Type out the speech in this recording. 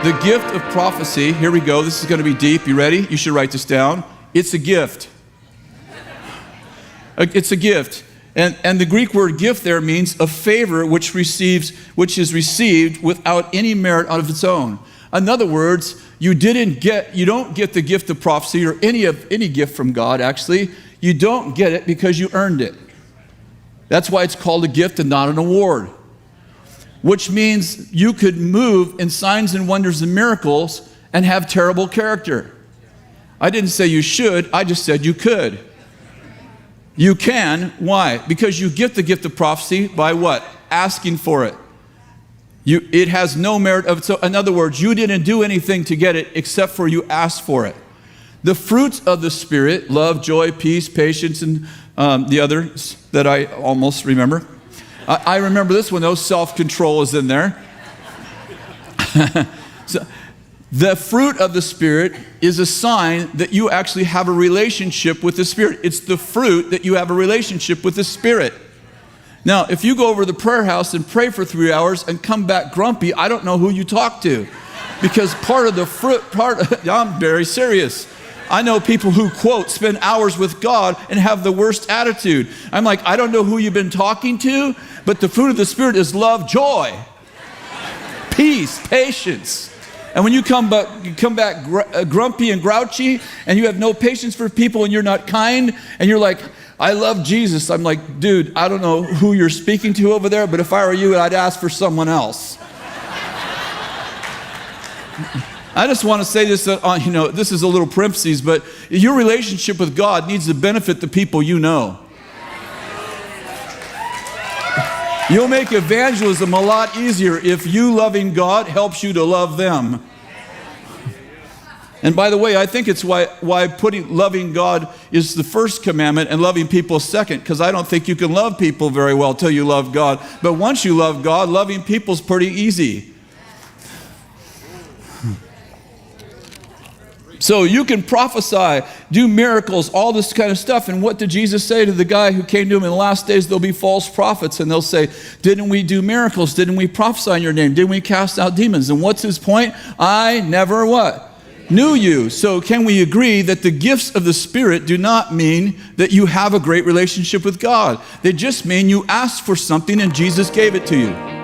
The gift of prophecy, here we go. This is going to be deep. You ready? You should write this down. It's a gift. It's a gift. And the Greek word gift there means a favor which is received without any merit out of its own. In other words, you don't get the gift of prophecy or any gift from God, actually. You don't get it because you earned it. That's why it's called a gift and not an award. Which means you could move in signs and wonders and miracles and have terrible character. I didn't say you should, I just said you could. You can. Why? Because you get the gift of prophecy by what? Asking for it. It has no merit of its own. In other words, you didn't do anything to get it except for you asked for it. The fruits of the Spirit, love, joy, peace, patience, and the others that I almost remember. I remember this one, though. Self-control is in there. So, the fruit of the Spirit is a sign that you actually have a relationship with the Spirit. It's the fruit that you have a relationship with the Spirit. Now, if you go over to the prayer house and pray for 3 hours and come back grumpy, I don't know who you talk to. Because part of the fruit, I'm very serious. I know people who, quote, spend hours with God and have the worst attitude. I'm like, I don't know who you've been talking to, but the fruit of the Spirit is love, joy, peace, patience. And when you come back grumpy and grouchy and you have no patience for people and you're not kind and you're like, I love Jesus. I'm like, dude, I don't know who you're speaking to over there, but if I were you, I'd ask for someone else. I just want to say this, this is a little parentheses, but your relationship with God needs to benefit the people you know. You'll make evangelism a lot easier if you loving God helps you to love them. And by the way, I think it's why loving God is the first commandment and loving people second, because I don't think you can love people very well till you love God. But once you love God, loving people is pretty easy. So you can prophesy, do miracles, all this kind of stuff. And what did Jesus say to the guy who came to him in the last days? There'll be false prophets, and they'll say, didn't we do miracles? Didn't we prophesy in your name? Didn't we cast out demons? And what's his point? I never what? Knew you. So can we agree that the gifts of the Spirit do not mean that you have a great relationship with God? They just mean you asked for something and Jesus gave it to you.